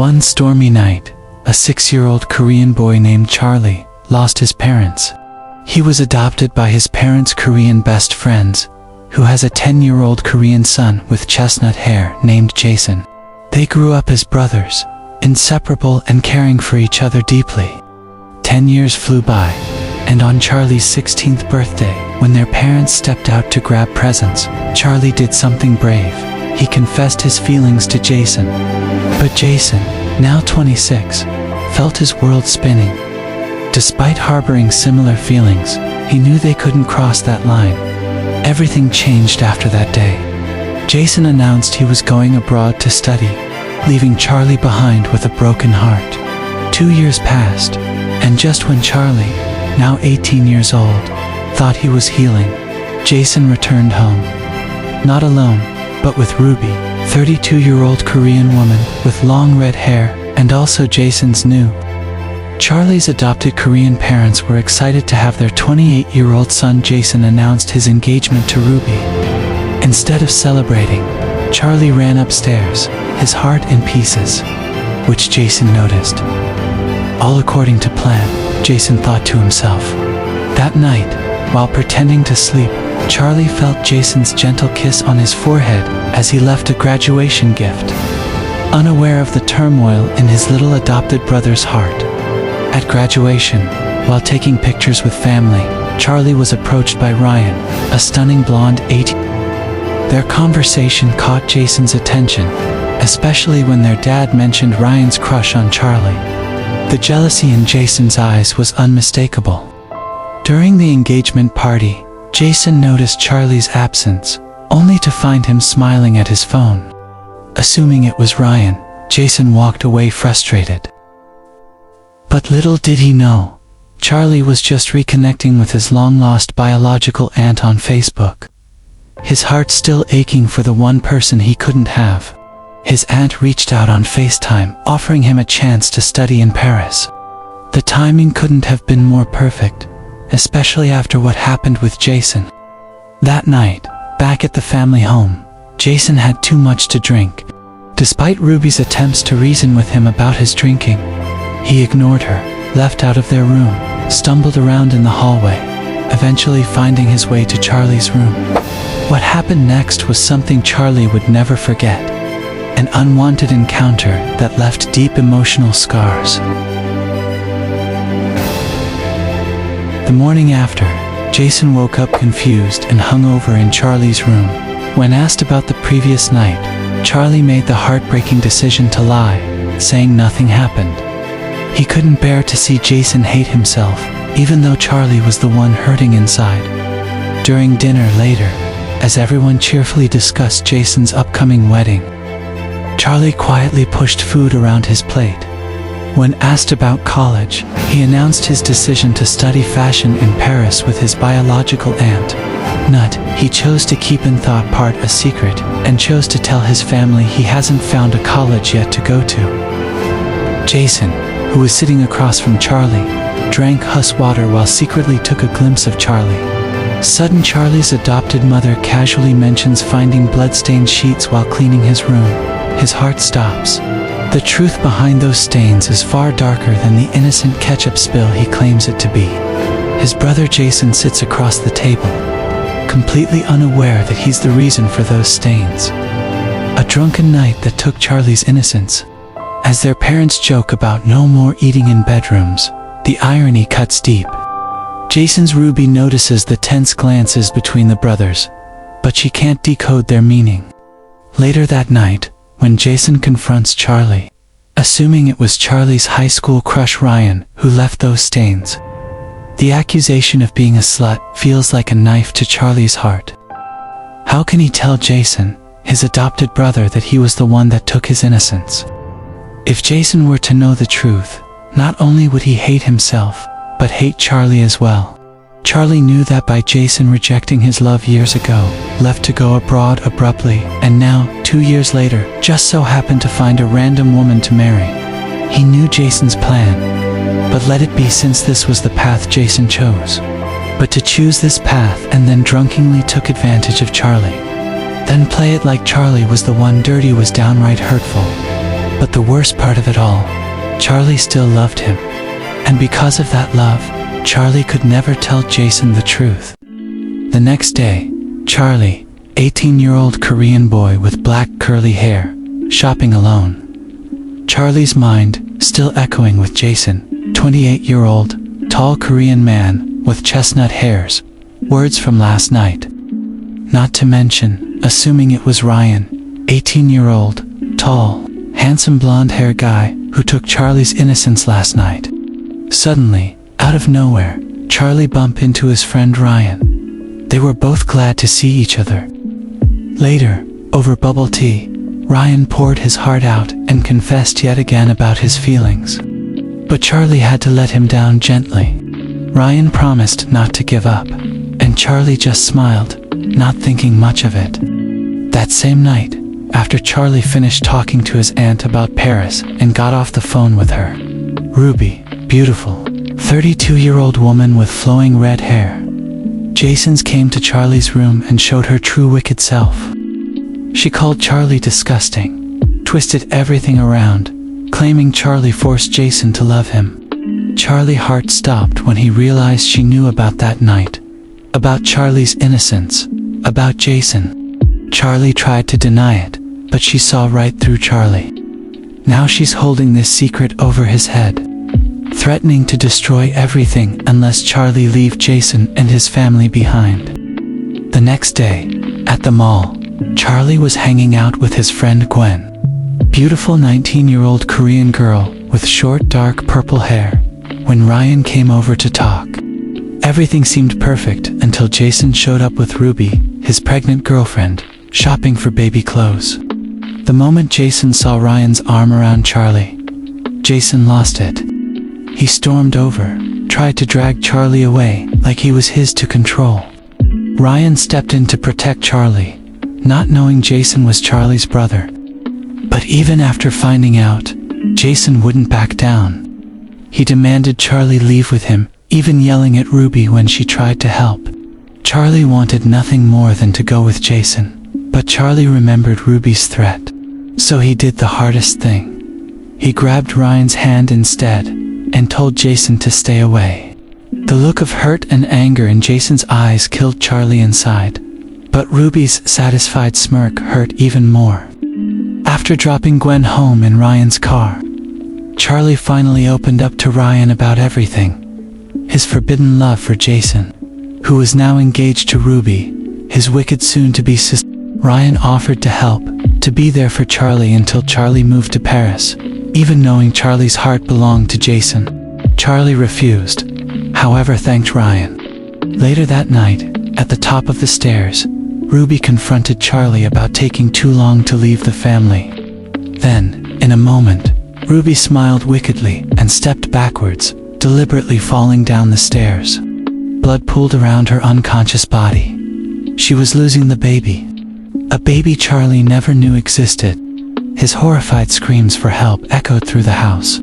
One stormy night, a 6-year-old Korean boy named Charlie lost his parents. He was adopted by his parents' Korean best friends, who has a 10-year-old Korean son with chestnut hair named Jason. They grew up as brothers, inseparable and caring for each other deeply. 10 years flew by, and on Charlie's 16th birthday, when their parents stepped out to grab presents, Charlie did something brave. He confessed his feelings to Jason. But Jason, now 26, felt his world spinning. Despite harboring similar feelings, he knew they couldn't cross that line. Everything changed after that day. Jason announced he was going abroad to study, leaving Charlie behind with a broken heart. 2 years passed, and just when Charlie, now 18 years old, thought he was healing, Jason returned home. Not alone, but with Ruby, 32-year-old Korean woman with long red hair, and also Jason's new. Charlie's adopted Korean parents were excited to have their 28-year-old son Jason announced his engagement to Ruby. Instead of celebrating, Charlie ran upstairs, his heart in pieces, which Jason noticed. All according to plan, Jason thought to himself. That night, while pretending to sleep, Charlie felt Jason's gentle kiss on his forehead as he left a graduation gift, unaware of the turmoil in his little adopted brother's heart. At graduation, while taking pictures with family, Charlie was approached by Ryan, a stunning blonde 18. Their conversation caught Jason's attention, especially when their dad mentioned Ryan's crush on Charlie. The jealousy in Jason's eyes was unmistakable. During the engagement party, Jason noticed Charlie's absence, only to find him smiling at his phone. Assuming it was Ryan, Jason walked away frustrated. But little did he know, Charlie was just reconnecting with his long-lost biological aunt on Facebook. His heart still aching for the one person he couldn't have. His aunt reached out on FaceTime, offering him a chance to study in Paris. The timing couldn't have been more perfect, especially after what happened with Jason. That night, back at the family home, Jason had too much to drink. Despite Ruby's attempts to reason with him about his drinking, he ignored her, left out of their room, stumbled around in the hallway, eventually finding his way to Charlie's room. What happened next was something Charlie would never forget. An unwanted encounter that left deep emotional scars. The morning after, Jason woke up confused and hungover in Charlie's room. When asked about the previous night, Charlie made the heartbreaking decision to lie, saying nothing happened. He couldn't bear to see Jason hate himself, even though Charlie was the one hurting inside. During dinner later, as everyone cheerfully discussed Jason's upcoming wedding, Charlie quietly pushed food around his plate. When asked about college, he announced his decision to study fashion in Paris with his biological aunt. He chose to keep in thought part a secret, and chose to tell his family he hasn't found a college yet to go to. Jason, who was sitting across from Charlie, drank Huss water while secretly took a glimpse of Charlie. Sudden Charlie's adopted mother casually mentions finding blood-stained sheets while cleaning his room. His heart stops. The truth behind those stains is far darker than the innocent ketchup spill he claims it to be. His brother Jason sits across the table, completely unaware that he's the reason for those stains. A drunken night that took Charlie's innocence. As their parents joke about no more eating in bedrooms, the irony cuts deep. Jason's Ruby notices the tense glances between the brothers, but she can't decode their meaning. Later that night, when Jason confronts Charlie, assuming it was Charlie's high school crush Ryan who left those stains, the accusation of being a slut feels like a knife to Charlie's heart. How can he tell Jason, his adopted brother, that he was the one that took his innocence? If Jason were to know the truth, not only would he hate himself, but hate Charlie as well. Charlie knew that by Jason rejecting his love years ago, left to go abroad abruptly, and now, 2 years later, just so happened to find a random woman to marry. He knew Jason's plan, but let it be, since this was the path Jason chose. But to choose this path and then drunkenly took advantage of Charlie. Then play it like Charlie was the one dirty was downright hurtful. But the worst part of it all, Charlie still loved him. And because of that love, Charlie could never tell Jason the truth. The next day, Charlie, 18-year-old Korean boy with black curly hair, shopping alone. Charlie's mind still echoing with Jason, 28-year-old, tall Korean man with chestnut hairs, words from last night. Not to mention, assuming it was Ryan, 18-year-old, tall, handsome blonde hair guy who took Charlie's innocence last night. Suddenly, out of nowhere, Charlie bumped into his friend Ryan. They were both glad to see each other. Later, over bubble tea, Ryan poured his heart out and confessed yet again about his feelings. But Charlie had to let him down gently. Ryan promised not to give up, and Charlie just smiled, not thinking much of it. That same night, after Charlie finished talking to his aunt about Paris and got off the phone with her, Ruby, beautiful, 32-year-old woman with flowing red hair, Jason's came to Charlie's room and showed her true wicked self. She called Charlie disgusting, twisted everything around, claiming Charlie forced Jason to love him. Charlie's heart stopped when he realized she knew about that night, about Charlie's innocence, about Jason. Charlie tried to deny it, but she saw right through Charlie. Now she's holding this secret over his head, threatening to destroy everything unless Charlie leaves Jason and his family behind. The next day, at the mall, Charlie was hanging out with his friend Gwen, beautiful 19-year-old Korean girl with short dark purple hair, when Ryan came over to talk. Everything seemed perfect until Jason showed up with Ruby, his pregnant girlfriend, shopping for baby clothes. The moment Jason saw Ryan's arm around Charlie, Jason lost it. He stormed over, tried to drag Charlie away like he was his to control. Ryan stepped in to protect Charlie, not knowing Jason was Charlie's brother. But even after finding out, Jason wouldn't back down. He demanded Charlie leave with him, even yelling at Ruby when she tried to help. Charlie wanted nothing more than to go with Jason, but Charlie remembered Ruby's threat. So he did the hardest thing. He grabbed Ryan's hand instead, and told Jason to stay away. The look of hurt and anger in Jason's eyes killed Charlie inside, but Ruby's satisfied smirk hurt even more. After dropping Gwen home in Ryan's car, Charlie finally opened up to Ryan about everything. His forbidden love for Jason, who was now engaged to Ruby, his wicked soon-to-be sister. Ryan offered to help, to be there for Charlie until Charlie moved to Paris, even knowing Charlie's heart belonged to Jason. Charlie refused, however thanked Ryan. Later that night, at the top of the stairs, Ruby confronted Charlie about taking too long to leave the family. Then, in a moment, Ruby smiled wickedly and stepped backwards, deliberately falling down the stairs. Blood pooled around her unconscious body. She was losing the baby. A baby Charlie never knew existed. His horrified screams for help echoed through the house.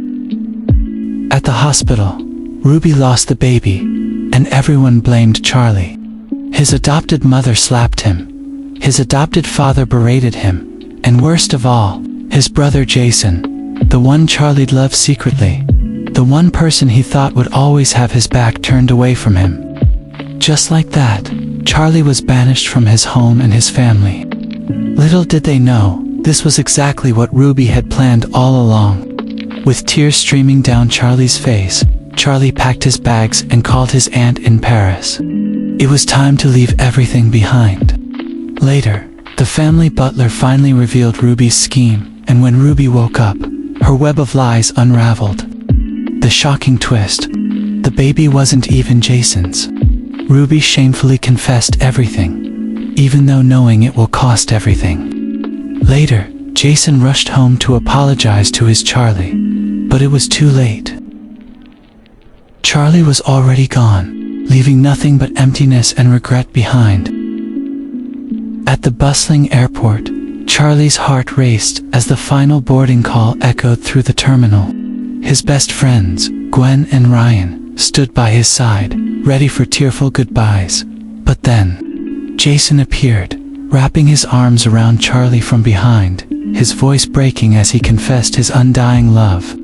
At the hospital, Ruby lost the baby, and everyone blamed Charlie. His adopted mother slapped him. His adopted father berated him. And worst of all, his brother Jason, the one Charlie loved secretly, the one person he thought would always have his back turned away from him. Just like that, Charlie was banished from his home and his family. Little did they know, this was exactly what Ruby had planned all along. With tears streaming down Charlie's face, Charlie packed his bags and called his aunt in Paris. It was time to leave everything behind. Later, the family butler finally revealed Ruby's scheme, and when Ruby woke up, her web of lies unraveled. The shocking twist: the baby wasn't even Jason's. Ruby shamefully confessed everything, even though knowing it will cost everything. Later, Jason rushed home to apologize to his Charlie, but it was too late. Charlie was already gone, leaving nothing but emptiness and regret behind. At the bustling airport, Charlie's heart raced as the final boarding call echoed through the terminal. His best friends, Gwen and Ryan, stood by his side, ready for tearful goodbyes. But then, Jason appeared, wrapping his arms around Charlie from behind, his voice breaking as he confessed his undying love.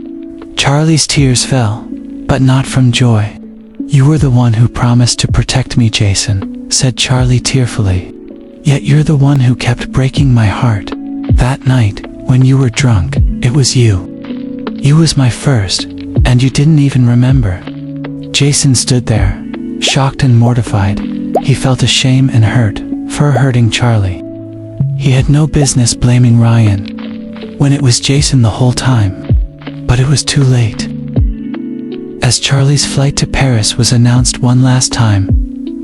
Charlie's tears fell, but not from joy. "You were the one who promised to protect me, Jason," said Charlie tearfully. "Yet you're the one who kept breaking my heart. That night, when you were drunk, it was you. You was my first, and you didn't even remember." Jason stood there, shocked and mortified. He felt ashamed and hurt for hurting Charlie. He had no business blaming Ryan when it was Jason the whole time. But it was too late. As Charlie's flight to Paris was announced one last time,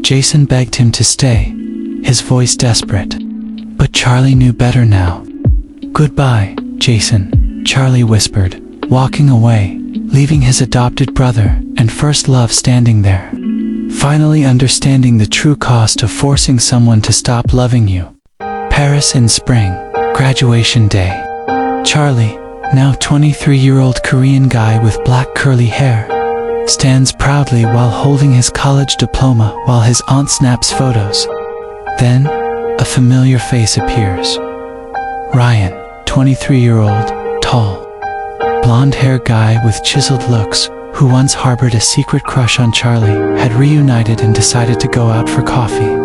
Jason begged him to stay, his voice desperate. But Charlie knew better now. "Goodbye, Jason," Charlie whispered, walking away, leaving his adopted brother and first love standing there. Finally understanding the true cost of forcing someone to stop loving you. Paris in spring, graduation day. Charlie, now 23-year-old Korean guy with black curly hair, stands proudly while holding his college diploma while his aunt snaps photos. Then, a familiar face appears. Ryan, 23-year-old, tall, blonde-haired guy with chiseled looks, who once harbored a secret crush on Charlie, had reunited and decided to go out for coffee.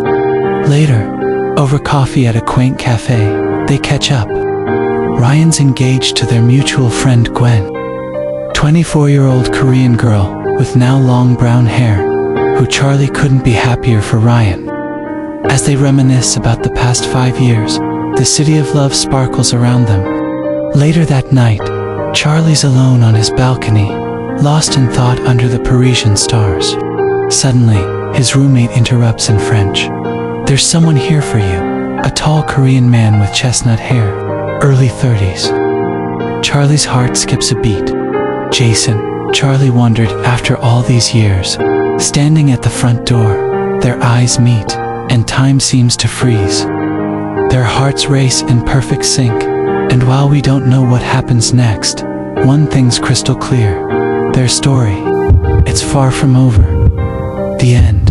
Later, over coffee at a quaint cafe, they catch up. Ryan's engaged to their mutual friend Gwen, 24-year-old Korean girl with now long brown hair, who Charlie couldn't be happier for Ryan. As they reminisce about the past 5 years, the city of love sparkles around them. Later that night, Charlie's alone on his balcony, lost in thought under the Parisian stars. Suddenly, his roommate interrupts in French. "There's someone here for you," a tall Korean man with chestnut hair, early 30s. Charlie's heart skips a beat. Jason, Charlie wondered after all these years. Standing at the front door, their eyes meet, and time seems to freeze. Their hearts race in perfect sync, and while we don't know what happens next, one thing's crystal clear. Their story, it's far from over. The end.